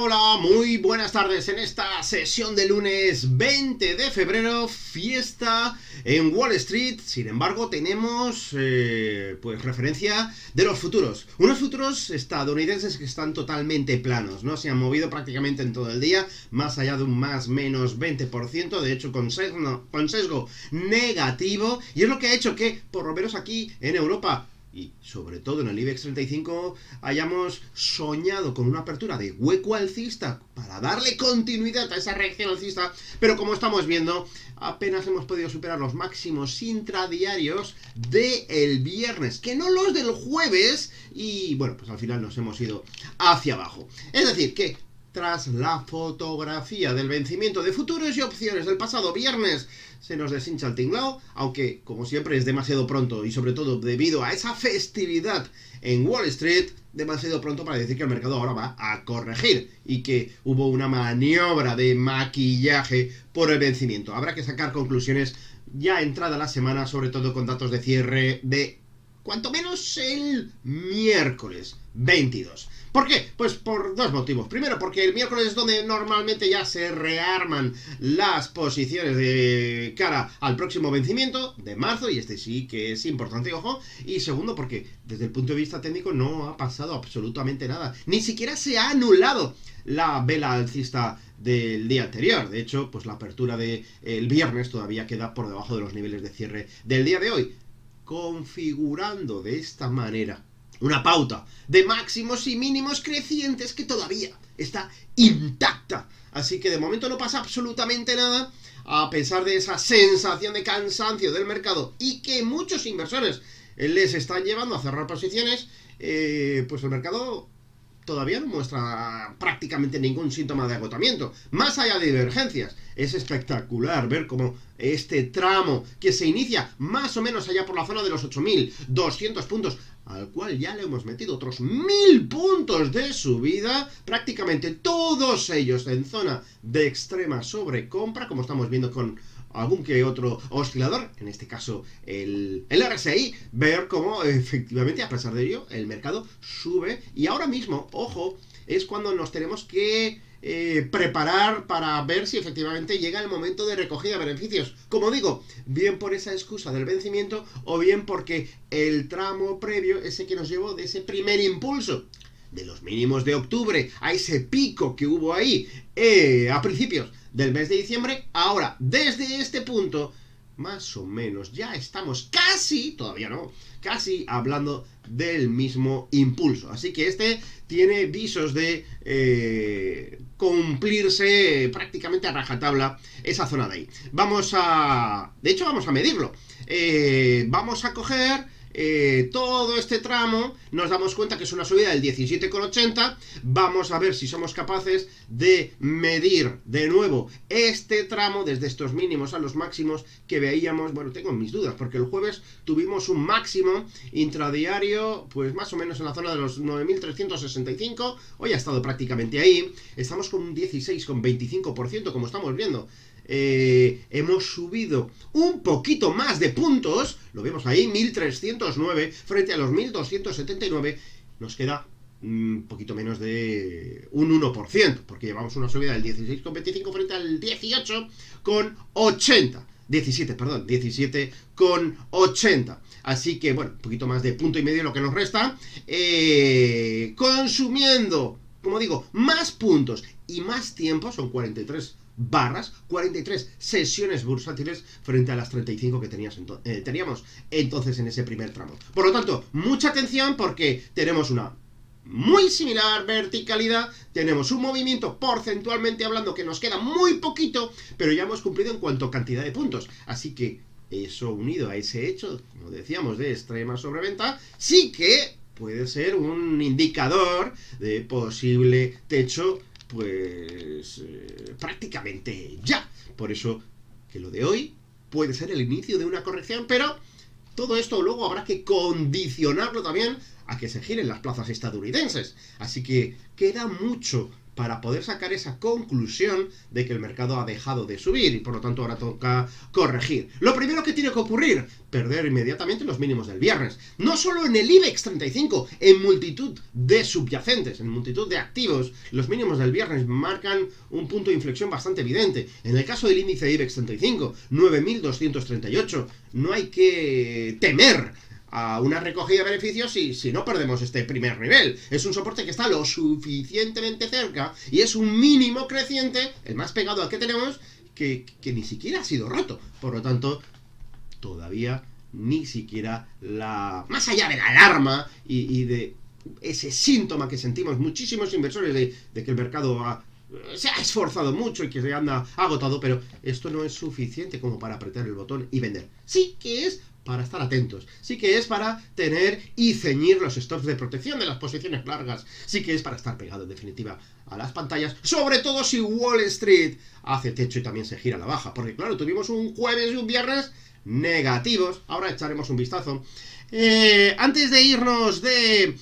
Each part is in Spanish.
Hola, muy buenas tardes en esta sesión de lunes 20 de febrero, fiesta en Wall Street. Sin embargo, tenemos pues referencia de los futuros. Unos futuros estadounidenses que están totalmente planos, no se han movido prácticamente en todo el día, más allá de un más menos 20%, de hecho con sesgo negativo, y es lo que ha hecho que, por lo menos aquí en Europa, y sobre todo en el IBEX 35, hayamos soñado con una apertura de hueco alcista para darle continuidad a esa reacción alcista, pero como estamos viendo, apenas hemos podido superar los máximos intradiarios del viernes, que no los del jueves, y bueno, pues al final nos hemos ido hacia abajo. Es decir, que tras la fotografía del vencimiento de futuros y opciones del pasado viernes, se nos deshincha el tinglao, aunque como siempre es demasiado pronto y sobre todo debido a esa festividad en Wall Street, demasiado pronto para decir que el mercado ahora va a corregir y que hubo una maniobra de maquillaje por el vencimiento. Habrá que sacar conclusiones ya entrada la semana, sobre todo con datos de cierre de cuanto menos el miércoles 22. ¿Por qué? Pues por dos motivos. Primero, porque el miércoles es donde normalmente ya se rearman las posiciones de cara al próximo vencimiento de marzo, y este sí que es importante, ojo. Y segundo, porque desde el punto de vista técnico no ha pasado absolutamente nada. Ni siquiera se ha anulado la vela alcista del día anterior. De hecho, pues la apertura del viernes todavía queda por debajo de los niveles de cierre del día de hoy, configurando de esta manera una pauta de máximos y mínimos crecientes que todavía está intacta. Así que de momento no pasa absolutamente nada, a pesar de esa sensación de cansancio del mercado y que muchos inversores les están llevando a cerrar posiciones. Pues el mercado todavía no muestra prácticamente ningún síntoma de agotamiento, más allá de divergencias. Es espectacular ver cómo este tramo que se inicia más o menos allá por la zona de los 8.200 puntos, al cual ya le hemos metido otros 1.000 puntos de subida, prácticamente todos ellos en zona de extrema sobrecompra, como estamos viendo con algún que otro oscilador, en este caso el RSI, ver cómo efectivamente a pesar de ello el mercado sube, y ahora mismo, ojo, es cuando nos tenemos que preparar para ver si efectivamente llega el momento de recogida de beneficios. Como digo, bien por esa excusa del vencimiento o bien porque el tramo previo, ese que nos llevó de ese primer impulso de los mínimos de octubre a ese pico que hubo ahí a principios del mes de diciembre, ahora desde este punto más o menos ya estamos casi, todavía no, casi hablando del mismo impulso. Así que este tiene visos de cumplirse prácticamente a rajatabla esa zona de ahí. De hecho vamos a medirlo. Vamos a coger todo este tramo, nos damos cuenta que es una subida del 17,80. Vamos a ver si somos capaces de medir de nuevo este tramo desde estos mínimos a los máximos que veíamos. Bueno, tengo mis dudas porque el jueves tuvimos un máximo intradiario pues más o menos en la zona de los 9.365. Hoy ha estado prácticamente ahí. Estamos con un 16,25%, como estamos viendo. Hemos subido un poquito más de puntos, lo vemos ahí, 1.309 frente a los 1.279, nos queda un poquito menos de un 1%, porque llevamos una subida del 16,25 frente al 17,80. Así que bueno, un poquito más de punto y medio lo que nos resta, consumiendo, como digo, más puntos y más tiempo, son 43 sesiones bursátiles frente a las 35 que teníamos entonces en ese primer tramo. Por lo tanto, mucha atención porque tenemos una muy similar verticalidad, tenemos un movimiento porcentualmente hablando que nos queda muy poquito, pero ya hemos cumplido en cuanto a cantidad de puntos. Así que eso unido a ese hecho, como decíamos, de extrema sobreventa, sí que puede ser un indicador de posible techo pues prácticamente ya. Por eso que lo de hoy puede ser el inicio de una corrección, pero todo esto luego habrá que condicionarlo también a que se giren las plazas estadounidenses. Así que queda mucho para poder sacar esa conclusión de que el mercado ha dejado de subir y por lo tanto ahora toca corregir. Lo primero que tiene que ocurrir, perder inmediatamente los mínimos del viernes. No solo en el IBEX 35, en multitud de subyacentes, en multitud de activos, los mínimos del viernes marcan un punto de inflexión bastante evidente. En el caso del índice IBEX 35, 9.238, no hay que temer a una recogida de beneficios si no perdemos este primer nivel. Es un soporte que está lo suficientemente cerca y es un mínimo creciente, el más pegado al que tenemos, que ni siquiera ha sido roto. Por lo tanto, todavía ni siquiera más allá de la alarma y de ese síntoma que sentimos muchísimos inversores de que el mercado se ha esforzado mucho y que se anda agotado, pero esto no es suficiente como para apretar el botón y vender. Sí que es para estar atentos, sí que es para tener y ceñir los stops de protección de las posiciones largas, sí que es para estar pegado en definitiva a las pantallas, sobre todo si Wall Street hace techo y también se gira a la baja, porque claro, tuvimos un jueves y un viernes negativos, ahora echaremos un vistazo. Antes de irnos de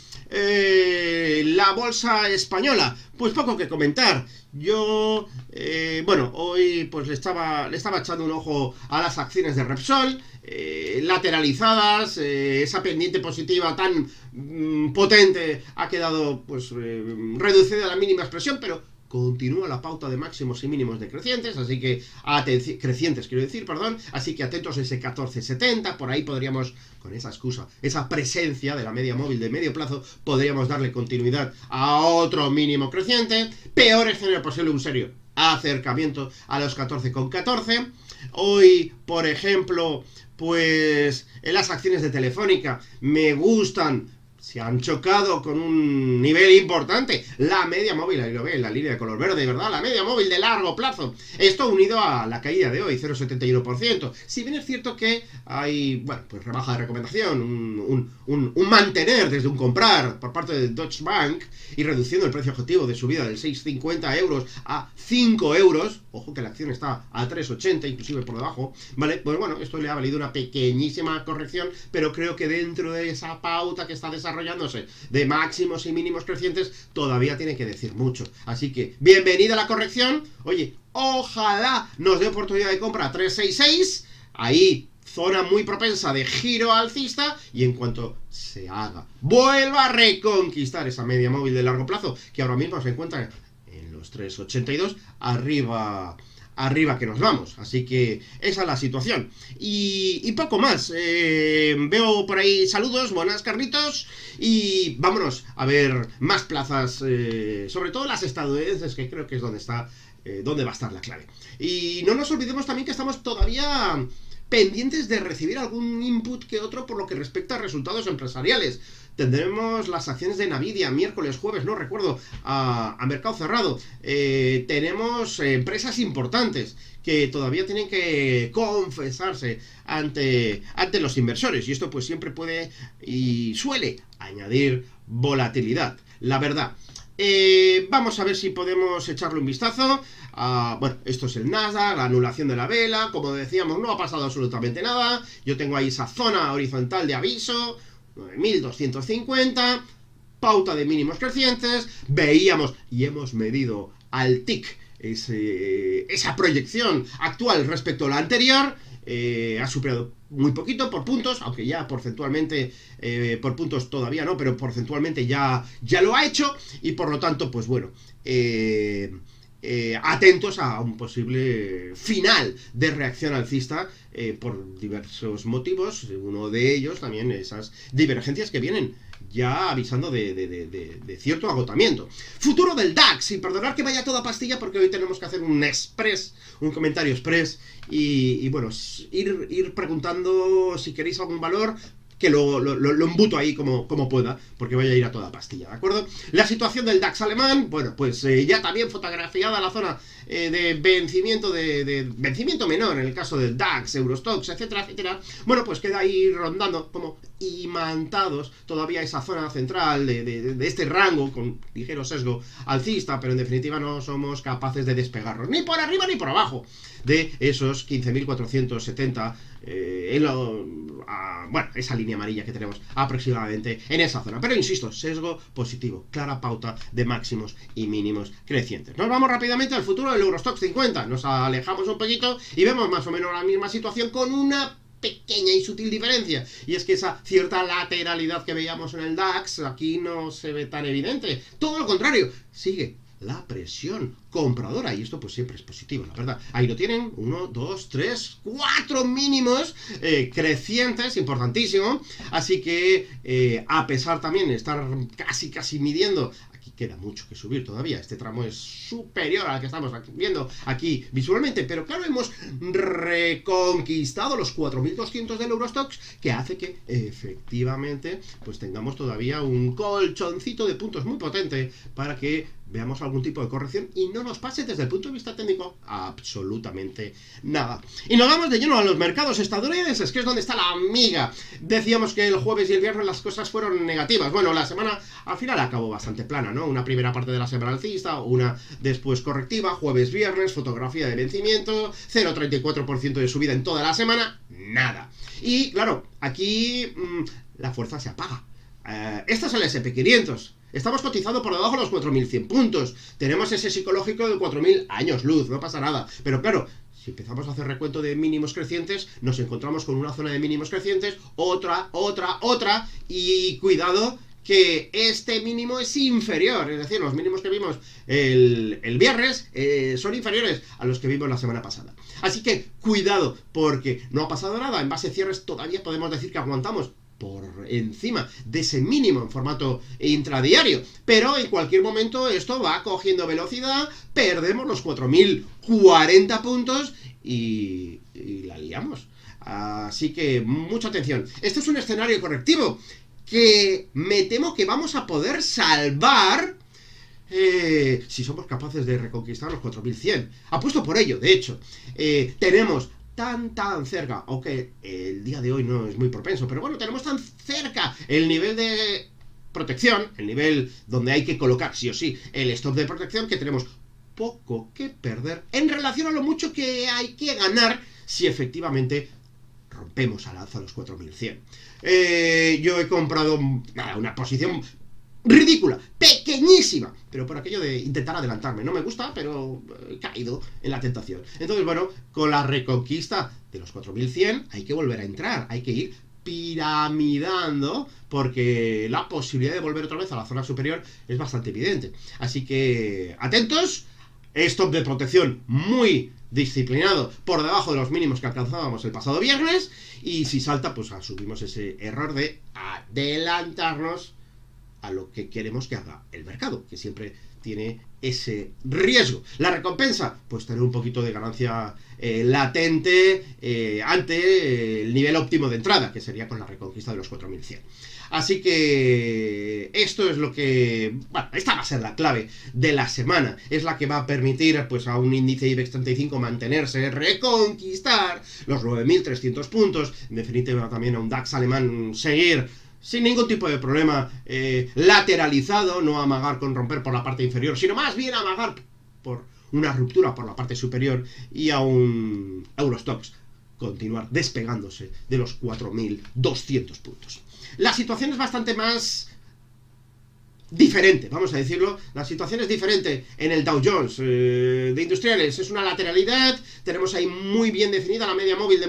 la bolsa española, pues poco que comentar. Yo, hoy pues le estaba echando un ojo a las acciones de Repsol, lateralizadas, esa pendiente positiva tan potente ha quedado pues reducida a la mínima expresión, pero continúa la pauta de máximos y mínimos decrecientes, así que crecientes, quiero decir, perdón, así que atentos a ese 14.70, por ahí podríamos, con esa excusa, esa presencia de la media móvil de medio plazo, podríamos darle continuidad a otro mínimo creciente. Peor escenario posible, un serio acercamiento a los 14,14. Hoy, por ejemplo, pues en las acciones de Telefónica me gustan. Se han chocado con un nivel importante. La media móvil, ahí lo ve, la línea de color verde, ¿verdad? La media móvil de largo plazo. Esto unido a la caída de hoy, 0,71%. Si bien es cierto que hay, pues rebaja de recomendación, un mantener desde un comprar por parte de Deutsche Bank y reduciendo el precio objetivo de subida de 6,50 euros a 5 euros. Ojo que la acción está a 3,80, inclusive por debajo, ¿vale? Pues bueno, esto le ha valido una pequeñísima corrección, pero creo que dentro de esa pauta que está desarrollándose de máximos y mínimos crecientes, todavía tiene que decir mucho. Así que, bienvenida a la corrección. Oye, ojalá nos dé oportunidad de compra a 366. Ahí, zona muy propensa de giro alcista. Y en cuanto se haga, vuelva a reconquistar esa media móvil de largo plazo, que ahora mismo se encuentra en los 382, arriba que nos vamos, así que esa es la situación y poco más. Veo por ahí saludos, buenas Carlitos, y vámonos a ver más plazas, sobre todo las estadounidenses, que creo que es donde va a estar la clave. Y no nos olvidemos también que estamos todavía pendientes de recibir algún input que otro por lo que respecta a resultados empresariales. Tendremos las acciones de Nvidia miércoles, jueves, no recuerdo, a mercado cerrado. Tenemos empresas importantes que todavía tienen que confesarse ante los inversores, y esto pues siempre puede y suele añadir volatilidad, la verdad. Vamos a ver si podemos echarle un vistazo. Esto es el Nasdaq, la anulación de la vela. Como decíamos, no ha pasado absolutamente nada. Yo tengo ahí esa zona horizontal de aviso, 9.250, pauta de mínimos crecientes. Veíamos y hemos medido al TIC esa proyección actual respecto a la anterior. Ha superado muy poquito por puntos, aunque ya porcentualmente, por puntos todavía no, pero porcentualmente ya lo ha hecho, y por lo tanto, pues bueno, atentos a un posible final de reacción alcista por diversos motivos. Uno de ellos también esas divergencias que vienen ya avisando de cierto agotamiento. Futuro del DAX, y perdonad que vaya toda pastilla porque hoy tenemos que hacer un comentario express y bueno, ir preguntando si queréis algún valor, que lo embuto ahí como pueda, porque voy a ir a toda pastilla, ¿de acuerdo? La situación del DAX alemán, bueno, pues ya también fotografiada la zona de vencimiento vencimiento menor en el caso del DAX, Eurostoxx, etcétera, etcétera. Bueno, pues queda ahí rondando como imantados todavía a esa zona central de este rango con ligero sesgo alcista, pero en definitiva no somos capaces de despegarnos ni por arriba ni por abajo de esos 15.470, bueno, esa línea amarilla que tenemos aproximadamente en esa zona. Pero insisto, sesgo positivo, clara pauta de máximos y mínimos crecientes. Nos vamos rápidamente al futuro del Eurostoxx 50, nos alejamos un poquito y vemos más o menos la misma situación con una pequeña y sutil diferencia, y es que esa cierta lateralidad que veíamos en el DAX aquí no se ve tan evidente, todo lo contrario, sigue la presión compradora, y esto pues siempre es positivo, la verdad. Ahí lo tienen, 1, 2, 3, 4 mínimos crecientes, importantísimo. Así que a pesar también de estar casi midiendo, aquí queda mucho que subir todavía, este tramo es superior al que estamos viendo aquí visualmente, pero claro, hemos reconquistado los 4.200 del Eurostoxx, que hace que efectivamente pues tengamos todavía un colchoncito de puntos muy potente para que veamos algún tipo de corrección y no nos pase desde el punto de vista técnico absolutamente nada. Y nos vamos de lleno a los mercados estadounidenses, que es donde está la amiga. Decíamos que el jueves y el viernes las cosas fueron negativas. Bueno, la semana al final acabó bastante plana, ¿no? Una primera parte de la semana alcista, una después correctiva, jueves, viernes, fotografía de vencimiento, 0,34% de subida en toda la semana, nada. Y claro, aquí la fuerza se apaga. Este es el SP500. Estamos cotizando por debajo de los 4.100 puntos. Tenemos ese psicológico de 4.000 años luz, no pasa nada. Pero claro, si empezamos a hacer recuento de mínimos crecientes, nos encontramos con una zona de mínimos crecientes, otra, y cuidado que este mínimo es inferior. Es decir, los mínimos que vimos el viernes son inferiores a los que vimos la semana pasada. Así que cuidado, porque no ha pasado nada. En base a cierres todavía podemos decir que aguantamos por encima de ese mínimo en formato intradiario, pero en cualquier momento esto va cogiendo velocidad, perdemos los 4.040 puntos y la liamos. Así que mucha atención. Este es un escenario correctivo que me temo que vamos a poder salvar si somos capaces de reconquistar los 4.100. Apuesto por ello, de hecho. Tenemos tan cerca, aunque el día de hoy no es muy propenso, pero bueno, tenemos tan cerca el nivel de protección, el nivel donde hay que colocar sí o sí el stop de protección, que tenemos poco que perder en relación a lo mucho que hay que ganar si efectivamente rompemos al alza los 4.100. Yo he comprado una posición ridícula, pequeñísima, pero por aquello de intentar adelantarme. No me gusta, pero he caído en la tentación. Entonces, bueno, con la reconquista de los 4.100 hay que volver a entrar, hay que ir piramidando, porque la posibilidad de volver otra vez a la zona superior es bastante evidente. Así que, atentos, stop de protección muy disciplinado por debajo de los mínimos que alcanzábamos el pasado viernes, y si salta, pues asumimos ese error de adelantarnos a lo que queremos que haga el mercado, que siempre tiene ese riesgo. La recompensa, pues tener un poquito de ganancia latente ante el nivel óptimo de entrada, que sería con la reconquista de los 4.100. Así que esto es lo que... Bueno, esta va a ser la clave de la semana. Es la que va a permitir pues a un índice IBEX 35 mantenerse, reconquistar los 9.300 puntos. En definitiva, también a un DAX alemán seguir sin ningún tipo de problema, lateralizado, no amagar con romper por la parte inferior, sino más bien amagar por una ruptura por la parte superior, y a un Eurostoxx continuar despegándose de los 4.200 puntos. La situación es bastante más diferente, vamos a decirlo. La situación es diferente en el Dow Jones de industriales. Es una lateralidad, tenemos ahí muy bien definida la media móvil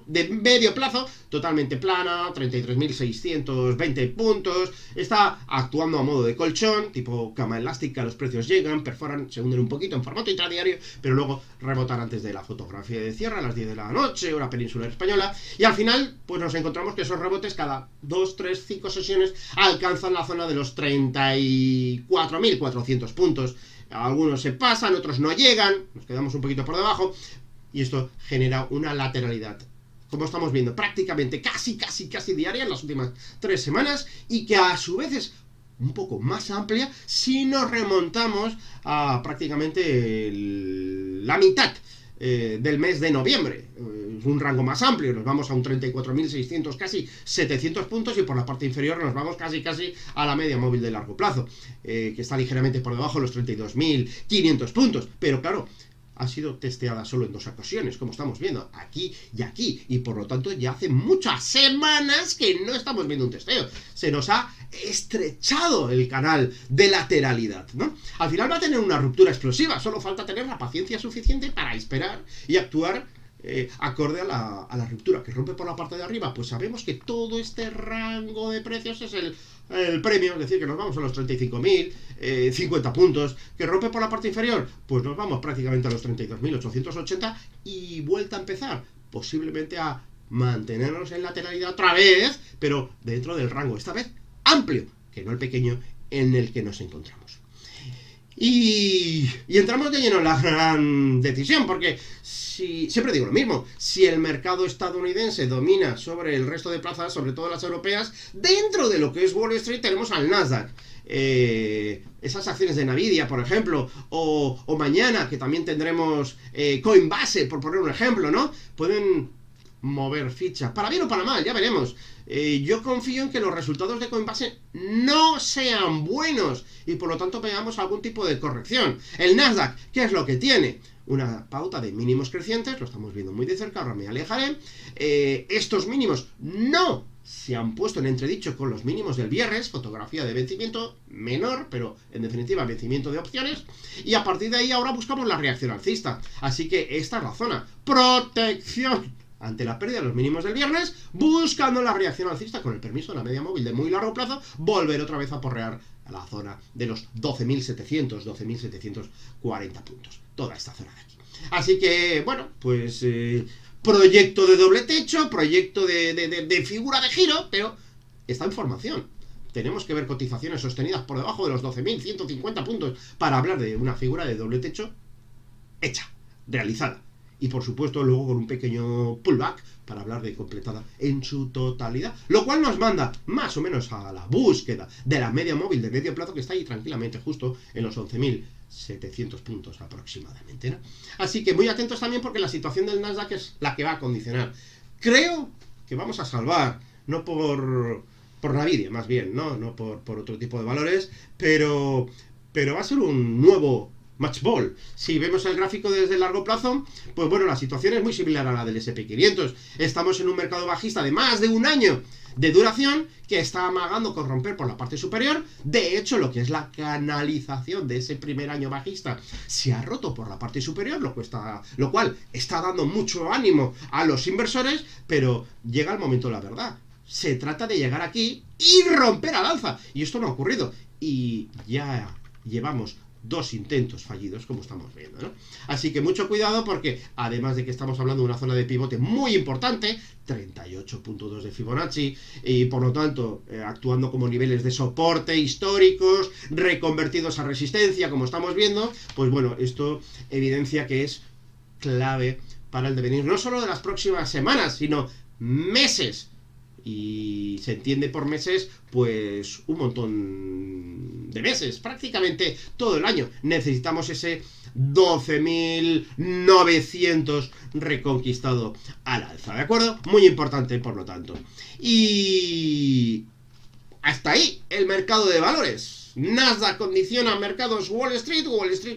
de medio plazo, totalmente plana, 33.620 puntos. Está actuando a modo de colchón, tipo cama elástica. Los precios llegan, perforan, se hunden un poquito en formato intradiario, pero luego rebotan antes de la fotografía de cierre a las 10 de la noche, hora peninsular española, y al final pues nos encontramos que esos rebotes cada 2, 3, 5 sesiones alcanzan la zona de los 34.400 puntos. Algunos se pasan, otros no llegan, nos quedamos un poquito por debajo, y esto genera una lateralidad, como estamos viendo, prácticamente casi diaria en las últimas 3 semanas, y que a su vez es un poco más amplia si nos remontamos a prácticamente la mitad del mes de noviembre. un rango más amplio, nos vamos a un 34.600, casi 700 puntos, y por la parte inferior nos vamos casi a la media móvil de largo plazo, que está ligeramente por debajo de los 32.500 puntos, pero claro, ha sido testeada solo en 2 ocasiones, como estamos viendo, aquí y aquí, y por lo tanto ya hace muchas semanas que no estamos viendo un testeo. Se nos ha estrechado el canal de lateralidad, ¿no? Al final va a tener una ruptura explosiva, solo falta tener la paciencia suficiente para esperar y actuar acorde a la ruptura que rompe por la parte de arriba. Pues sabemos que todo este rango de precios es el premio, es decir, que nos vamos a los 35.000, 50 puntos, que rompe por la parte inferior, pues nos vamos prácticamente a los 32.880 y vuelta a empezar, posiblemente a mantenernos en lateralidad otra vez, pero dentro del rango, esta vez amplio, que no el pequeño en el que nos encontramos. Y entramos de lleno en la gran decisión, porque siempre digo lo mismo, si el mercado estadounidense domina sobre el resto de plazas, sobre todo las europeas, dentro de lo que es Wall Street tenemos al Nasdaq. Esas acciones de Nvidia, por ejemplo, o mañana, que también tendremos Coinbase, por poner un ejemplo, ¿no? Pueden mover fichas, para bien o para mal, ya veremos. Yo confío en que los resultados de Coinbase no sean buenos y por lo tanto veamos algún tipo de corrección. El Nasdaq, ¿qué es lo que tiene? Una pauta de mínimos crecientes, lo estamos viendo muy de cerca, ahora me alejaré. Estos mínimos no se han puesto en entredicho con los mínimos del viernes, fotografía de vencimiento menor, pero en definitiva vencimiento de opciones, y a partir de ahí ahora buscamos la reacción alcista. Así que esta es la zona, protección ante la pérdida de los mínimos del viernes, buscando la reacción alcista con el permiso de la media móvil de muy largo plazo, volver otra vez a porrear a la zona de los 12.700, 12.740 puntos. Toda esta zona de aquí. Así que, bueno, pues proyecto de doble techo, proyecto de figura de giro, pero está en formación. Tenemos que ver cotizaciones sostenidas por debajo de los 12.150 puntos para hablar de una figura de doble techo hecha, realizada. Y por supuesto luego con un pequeño pullback para hablar de completada en su totalidad, lo cual nos manda más o menos a la búsqueda de la media móvil de medio plazo, que está ahí tranquilamente justo en los 11.700 puntos aproximadamente, ¿no? Así que muy atentos también, porque la situación del Nasdaq es la que va a condicionar. Creo que vamos a salvar, no por Nvidia más bien, no por otro tipo de valores, pero va a ser un nuevo match ball. Si vemos el gráfico desde el largo plazo, pues bueno, la situación es muy similar a la del SP500. Estamos en un mercado bajista de más de un año de duración que está amagando con romper por la parte superior. De hecho, lo que es la canalización de ese primer año bajista se ha roto por la parte superior, lo cual está dando mucho ánimo a los inversores, pero llega el momento de la verdad. Se trata de llegar aquí y romper al alza. Y esto no ha ocurrido. Y ya llevamos 2 intentos fallidos, como estamos viendo, ¿no? Así que mucho cuidado, porque además de que estamos hablando de una zona de pivote muy importante, 38.2 de Fibonacci, y por lo tanto actuando como niveles de soporte históricos, reconvertidos a resistencia, como estamos viendo, pues bueno, esto evidencia que es clave para el devenir, no solo de las próximas semanas, sino meses. Y se entiende por meses, pues un montón de meses, prácticamente todo el año. Necesitamos ese 12.900 reconquistado al alza, ¿de acuerdo? Muy importante, por lo tanto. Y hasta ahí el mercado de valores. Nasdaq condiciona mercados Wall Street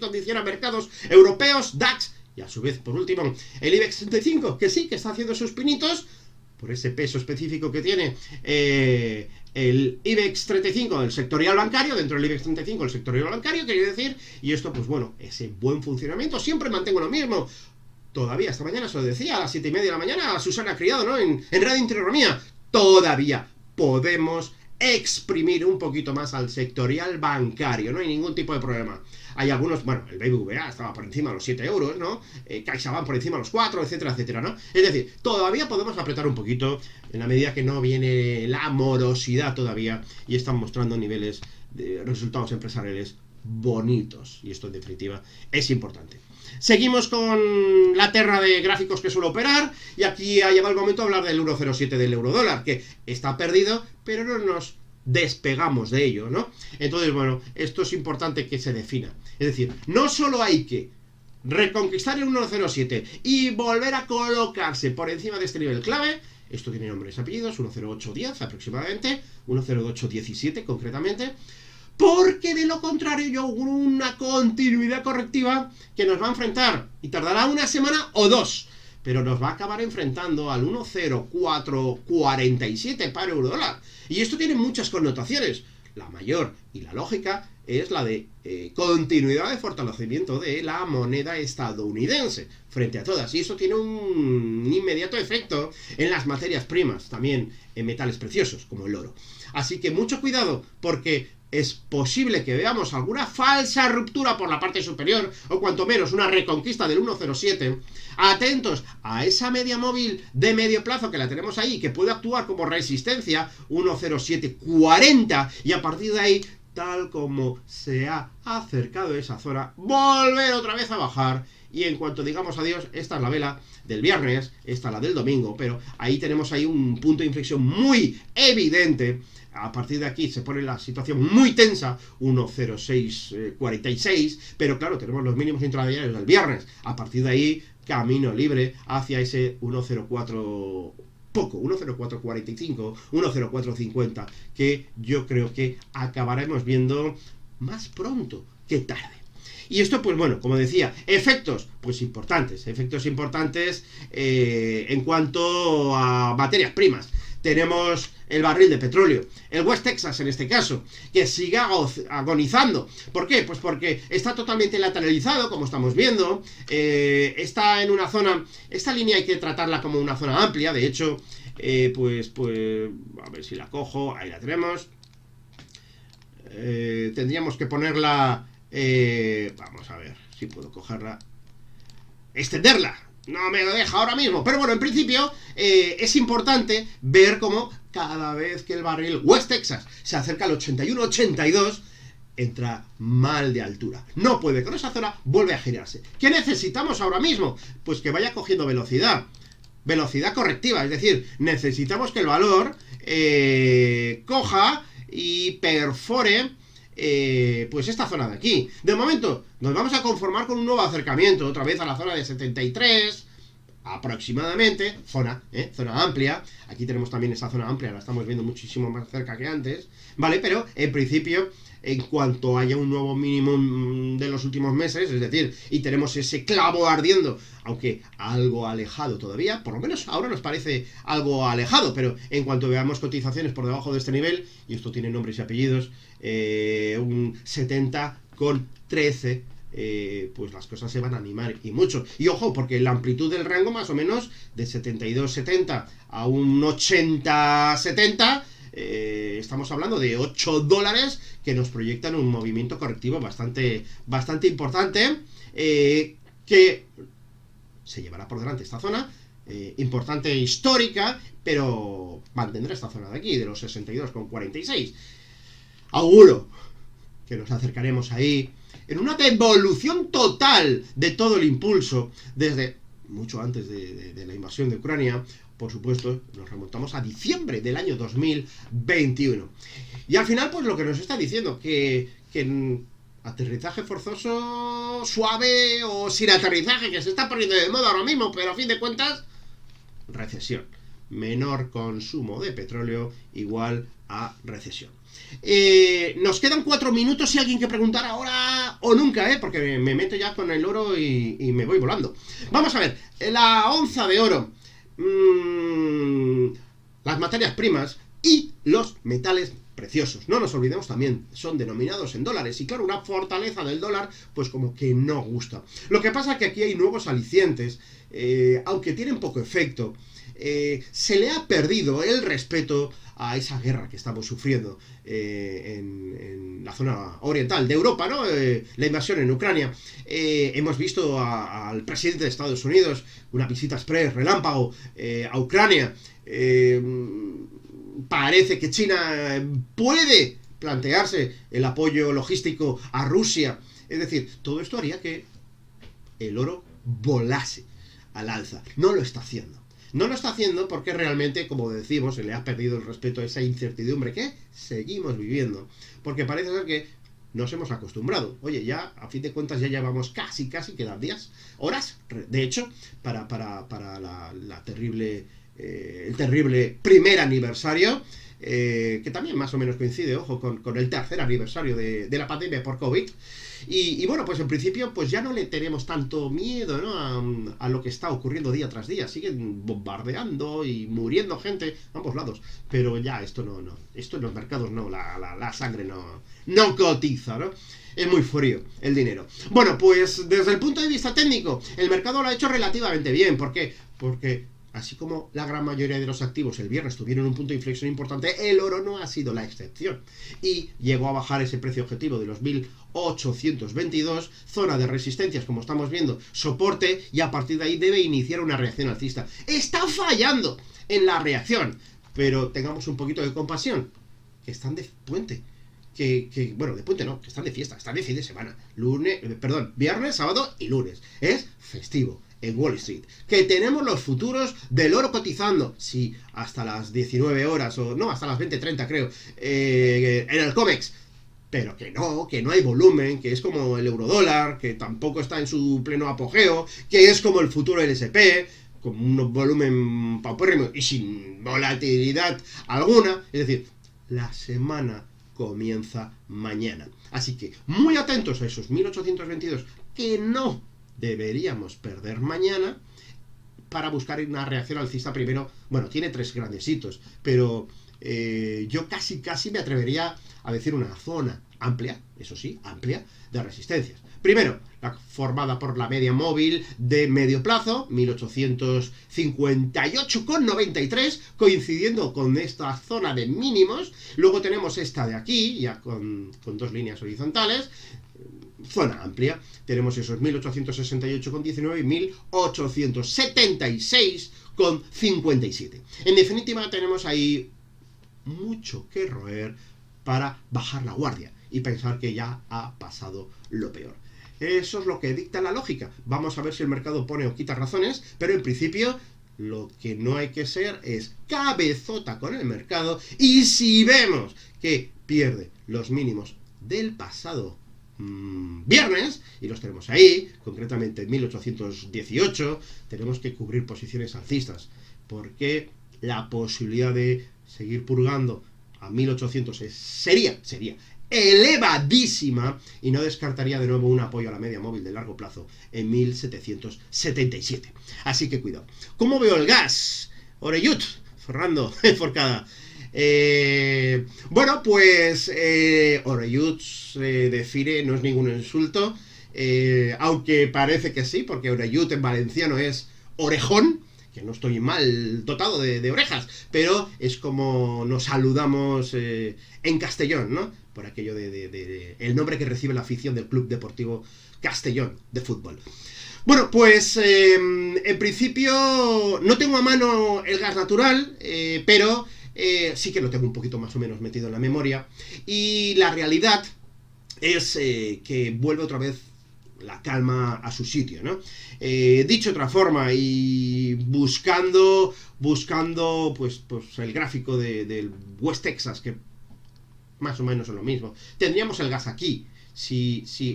condiciona mercados europeos, DAX, y a su vez, por último, el IBEX 35, que sí, que está haciendo sus pinitos, por ese peso específico que tiene el IBEX 35 del sectorial bancario, dentro del IBEX 35 el sectorial bancario, quiere decir, y esto pues bueno, ese buen funcionamiento, siempre mantengo lo mismo. Todavía esta mañana se lo decía a las 7:30 de la mañana a Susana Criado, ¿no? En Radio Intereconomía, todavía podemos exprimir un poquito más al sectorial bancario, no hay ningún tipo de problema. Hay algunos, bueno, el BBVA estaba por encima de los 7 euros, ¿no? CaixaBank por encima de los 4, etcétera, etcétera, ¿no? Es decir, todavía podemos apretar un poquito en la medida que no viene la morosidad todavía y están mostrando niveles de resultados empresariales bonitos. Y esto, en definitiva, es importante. Seguimos con la terra de gráficos que suelo operar y aquí ha llegado el momento de hablar del 1,07 del eurodólar, que está perdido, pero no nos despegamos de ello, ¿no? Entonces, bueno, esto es importante que se defina. Es decir, no solo hay que reconquistar el 1.07 y volver a colocarse por encima de este nivel clave, esto tiene nombres y apellidos, 1.0810 aproximadamente, 1.0817 concretamente, porque de lo contrario yo una continuidad correctiva que nos va a enfrentar, y tardará una semana o dos, pero nos va a acabar enfrentando al 1.0447 para euro dólar. Y esto tiene muchas connotaciones. La mayor y la lógica es la de continuidad de fortalecimiento de la moneda estadounidense frente a todas. Y eso tiene un inmediato efecto en las materias primas, también en metales preciosos, como el oro. Así que mucho cuidado, porque es posible que veamos alguna falsa ruptura por la parte superior, o cuanto menos una reconquista del 1.07. Atentos a esa media móvil de medio plazo que la tenemos ahí, que puede actuar como resistencia, 1.0740, y a partir de ahí, tal como se ha acercado esa zona, volver otra vez a bajar. Y en cuanto digamos adiós, esta es la vela del viernes, esta es la del domingo, pero ahí tenemos ahí un punto de inflexión muy evidente. A partir de aquí se pone la situación muy tensa, 1.0646, pero claro, tenemos los mínimos intradiarios del viernes. A partir de ahí, camino libre hacia ese 1.04 poco, 1.0445, 1.0450, que yo creo que acabaremos viendo más pronto que tarde. Y esto, pues bueno, como decía, efectos importantes en cuanto a materias primas. Tenemos el barril de petróleo, el West Texas en este caso, que sigue agonizando. ¿Por qué? Pues porque está totalmente lateralizado, como estamos viendo, está en una zona, esta línea hay que tratarla como una zona amplia, de hecho, pues, a ver si la cojo, ahí la tenemos, tendríamos que ponerla, vamos a ver si puedo cogerla, extenderla. No me lo deja ahora mismo, pero bueno, en principio es importante ver cómo cada vez que el barril West Texas se acerca al 81-82, entra mal de altura. No puede con esa zona, vuelve a girarse. ¿Qué necesitamos ahora mismo? Pues que vaya cogiendo velocidad. Velocidad correctiva, es decir, necesitamos que el valor coja y perfore pues esta zona de aquí. De momento nos vamos a conformar con un nuevo acercamiento otra vez a la zona de 73 aproximadamente, zona amplia. Aquí tenemos también esa zona amplia, la estamos viendo muchísimo más cerca que antes, ¿vale? Pero en principio, en cuanto haya un nuevo mínimo de los últimos meses, es decir, y tenemos ese clavo ardiendo, aunque algo alejado todavía, por lo menos ahora nos parece algo alejado, pero en cuanto veamos cotizaciones por debajo de este nivel, y esto tiene nombres y apellidos, un 70,13, pues las cosas se van a animar y mucho. Y ojo, porque la amplitud del rango más o menos de 72,70 a un 80,70, estamos hablando de $8 que nos proyectan un movimiento correctivo bastante importante, que se llevará por delante esta zona, importante histórica, pero mantendrá esta zona de aquí, de los 62,46. Auguro que nos acercaremos ahí en una devolución total de todo el impulso desde mucho antes de la invasión de Ucrania. Por supuesto, nos remontamos a diciembre del año 2021. Y al final, pues lo que nos está diciendo, que en aterrizaje forzoso, suave o sin aterrizaje, que se está poniendo de moda ahora mismo, pero a fin de cuentas, recesión. Menor consumo de petróleo igual a recesión. Nos quedan 4 minutos si alguien que preguntar ahora o nunca, porque me meto ya con el oro y me voy volando. Vamos a ver, la onza de oro, las materias primas y los metales preciosos. No nos olvidemos también, son denominados en dólares. Y claro, una fortaleza del dólar, pues como que no gusta. Lo que pasa es que aquí hay nuevos alicientes, aunque tienen poco efecto. Se le ha perdido el respeto a esa guerra que estamos sufriendo en la zona oriental de Europa, ¿no? La invasión en Ucrania. Hemos visto al presidente de Estados Unidos, una visita express, relámpago, a Ucrania. Parece que China puede plantearse el apoyo logístico a Rusia. Es decir, todo esto haría que el oro volase al alza. No lo está haciendo. No lo está haciendo porque realmente, como decimos, se le ha perdido el respeto a esa incertidumbre que seguimos viviendo. Porque parece ser que nos hemos acostumbrado. Oye, ya a fin de cuentas ya llevamos casi, quedan días, horas, de hecho, para la terrible, el terrible primer aniversario, que también más o menos coincide, ojo, con el tercer aniversario de la pandemia por COVID. Y bueno, pues en principio pues ya no le tenemos tanto miedo, ¿no? a lo que está ocurriendo día tras día. Siguen bombardeando y muriendo gente a ambos lados. Pero ya esto no. Esto en los mercados no, la sangre no cotiza, ¿no? Es muy frío el dinero. Bueno, pues desde el punto de vista técnico, el mercado lo ha hecho relativamente bien. ¿Por qué? Porque así como la gran mayoría de los activos el viernes tuvieron un punto de inflexión importante, el oro no ha sido la excepción. Y llegó a bajar ese precio objetivo de los 1.822, zona de resistencias, como estamos viendo, soporte, y a partir de ahí debe iniciar una reacción alcista. Está fallando en la reacción, pero tengamos un poquito de compasión, que están de puente. Bueno, de puente no, que están de fiesta, están de fin de semana. Viernes, sábado y lunes. Es festivo en Wall Street. Que tenemos los futuros del oro cotizando, sí, hasta las 19 horas, o no, hasta las 20:30 creo, en el COMEX. Pero que no hay volumen, que es como el eurodólar, que tampoco está en su pleno apogeo, que es como el futuro del SP, con un volumen paupérrimo y sin volatilidad alguna. Es decir, la semana comienza mañana. Así que muy atentos a esos 1822 que no deberíamos perder mañana para buscar una reacción alcista primero. Bueno, tiene 3 grandes hitos, pero yo casi me atrevería a decir una zona amplia, eso sí, amplia, de resistencias. Primero, la formada por la media móvil de medio plazo, 1858,93, coincidiendo con esta zona de mínimos. Luego tenemos esta de aquí, ya con 2 líneas horizontales, zona amplia. Tenemos esos 1868,19 y 1876,57. En definitiva, tenemos ahí mucho que roer para bajar la guardia y pensar que ya ha pasado lo peor. Eso es lo que dicta la lógica. Vamos a ver si el mercado pone o quita razones, pero en principio lo que no hay que ser es cabezota con el mercado, y si vemos que pierde los mínimos del pasado viernes, y los tenemos ahí, concretamente en 1818, tenemos que cubrir posiciones alcistas, porque la posibilidad de seguir purgando a 1800 sería elevadísima, y no descartaría de nuevo un apoyo a la media móvil de largo plazo en 1777. Así que cuidado. ¿Cómo veo el gas? Oreyud, Fernando Forcada. Bueno, pues Oreyud de Fire no es ningún insulto, aunque parece que sí, porque Oreyud en valenciano es orejón, que no estoy mal dotado de orejas, pero es como nos saludamos en Castellón, ¿no? Por aquello de el nombre que recibe la afición del Club Deportivo Castellón de fútbol. Bueno, pues en principio no tengo a mano el gas natural, pero sí que lo tengo un poquito más o menos metido en la memoria, y la realidad es que vuelve otra vez la calma a su sitio, ¿no? Dicho de otra forma, y buscando pues el gráfico del West Texas, que más o menos es lo mismo, tendríamos el gas aquí,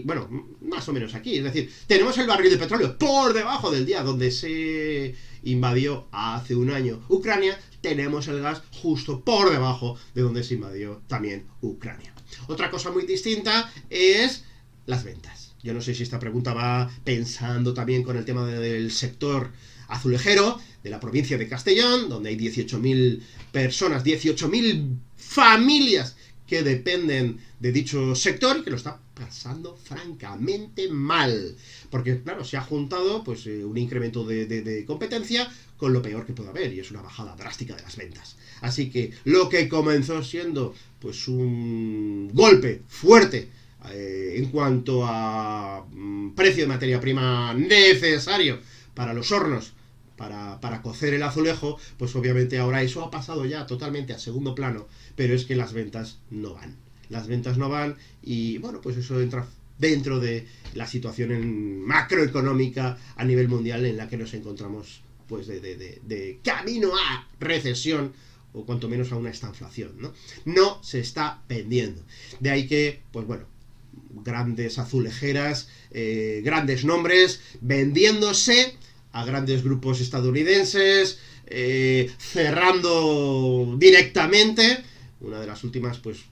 bueno, más o menos aquí, es decir, tenemos el barril de petróleo por debajo del día donde se invadió hace un año Ucrania, tenemos el gas justo por debajo de donde se invadió también Ucrania. Otra cosa muy distinta es las ventas. Yo no sé si esta pregunta va pensando también con el tema del sector azulejero de la provincia de Castellón, donde hay 18.000 personas, 18.000 familias que dependen de dicho sector y que lo está pasando francamente mal. Porque, claro, se ha juntado pues un incremento de competencia con lo peor que puede haber, y es una bajada drástica de las ventas. Así que lo que comenzó siendo pues un golpe fuerte en cuanto a precio de materia prima necesario para los hornos, para cocer el azulejo, pues obviamente ahora eso ha pasado ya totalmente a segundo plano, pero es que las ventas no van. Las ventas no van, y bueno, pues eso entra dentro de la situación macroeconómica a nivel mundial en la que nos encontramos, pues de camino a recesión, o cuanto menos a una estanflación, ¿no? No se está vendiendo. De ahí que, pues bueno, grandes azulejeras, grandes nombres, vendiéndose a grandes grupos estadounidenses, cerrando directamente. Una de las últimas, pues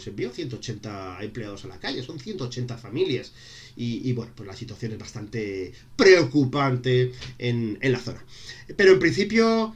envió 180 empleados a la calle, son 180 familias. Y bueno, pues la situación es bastante preocupante en la zona. Pero en principio,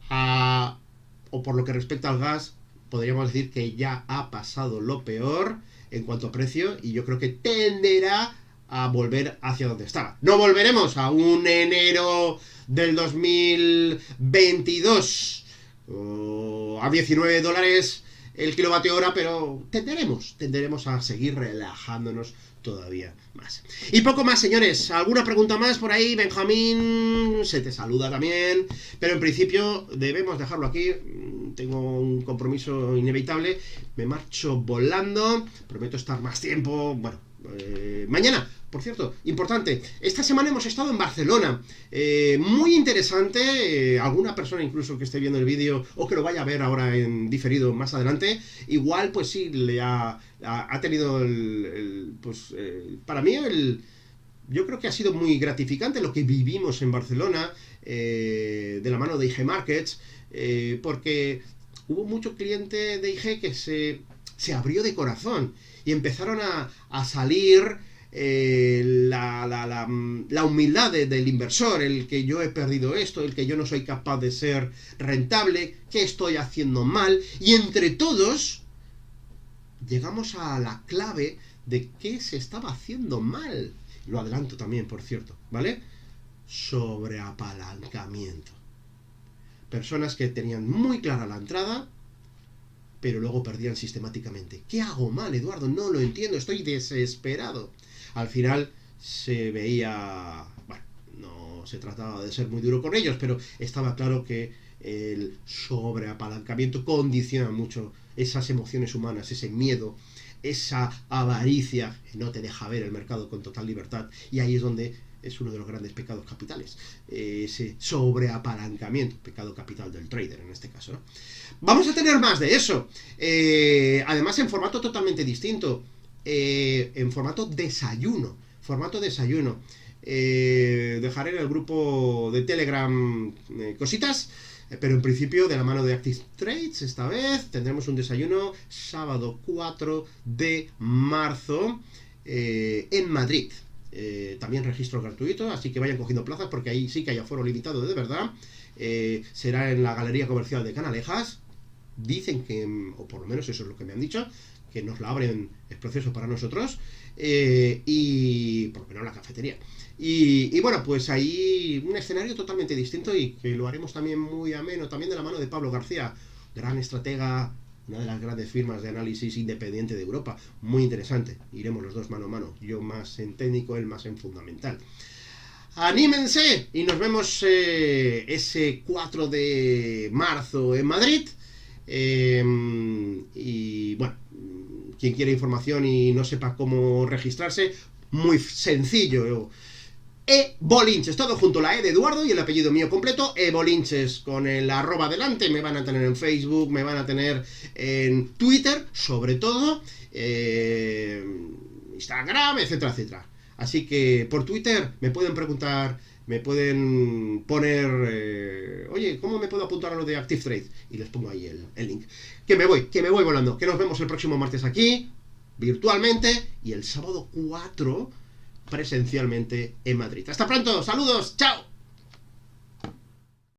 o por lo que respecta al gas, podríamos decir que ya ha pasado lo peor en cuanto a precio, y yo creo que tenderá a volver hacia donde estaba. No volveremos a un enero del 2022 a $19 el kilovatio hora, pero tenderemos a seguir relajándonos todavía más. Y poco más, señores. ¿Alguna pregunta más por ahí? Benjamín, se te saluda también, pero en principio debemos dejarlo aquí. Tengo un compromiso inevitable, me marcho volando, prometo estar más tiempo, bueno, mañana, por cierto, importante, esta semana hemos estado en Barcelona, muy interesante, alguna persona incluso que esté viendo el vídeo o que lo vaya a ver ahora en diferido más adelante, igual pues sí, le ha tenido para mí yo creo que ha sido muy gratificante lo que vivimos en Barcelona, de la mano de IG Markets, porque hubo mucho cliente de IG que se abrió de corazón y empezaron a salir la humildad del inversor, el que yo he perdido esto, el que yo no soy capaz de ser rentable, que estoy haciendo mal, y entre todos llegamos a la clave de qué se estaba haciendo mal. Lo adelanto también, por cierto, ¿vale? Sobreapalancamiento. Personas que tenían muy clara la entrada, pero luego perdían sistemáticamente. ¿Qué hago mal, Eduardo? No lo entiendo, estoy desesperado. Al final se veía... Bueno, no se trataba de ser muy duro con ellos, pero estaba claro que el sobreapalancamiento condiciona mucho esas emociones humanas, ese miedo, esa avaricia que no te deja ver el mercado con total libertad. Y ahí es donde es uno de los grandes pecados capitales, ese sobreapalancamiento, pecado capital del trader en este caso, ¿no? Vamos a tener más de eso, además en formato totalmente distinto, en formato desayuno, dejaré en el grupo de Telegram cositas, pero en principio de la mano de Active Trades esta vez tendremos un desayuno sábado 4 de marzo en Madrid. También registro gratuito, así que vayan cogiendo plazas porque ahí sí que hay aforo limitado de verdad. Será en la Galería Comercial de Canalejas. Dicen que, o por lo menos eso es lo que me han dicho, que nos la abren el proceso para nosotros, y por lo menos la cafetería. Y bueno, pues ahí un escenario totalmente distinto y que lo haremos también muy ameno, también de la mano de Pablo García, gran estratega, una de las grandes firmas de análisis independiente de Europa, muy interesante. Iremos los dos mano a mano, yo más en técnico, él más en fundamental. ¡Anímense! Y nos vemos ese 4 de marzo en Madrid. Y bueno, quien quiera información y no sepa cómo registrarse, muy sencillo. Bolinches, todo junto, la E de Eduardo y el apellido mío completo, Bolinches, con el @ delante. Me van a tener en Facebook, me van a tener en Twitter, sobre todo, Instagram, etcétera, etcétera. Así que por Twitter me pueden preguntar, me pueden poner, oye, ¿cómo me puedo apuntar a lo de Active Trade? Y les pongo ahí el link. Que me voy volando, que nos vemos el próximo martes aquí, virtualmente, y el sábado 4 presencialmente en Madrid. Hasta pronto, saludos, chao.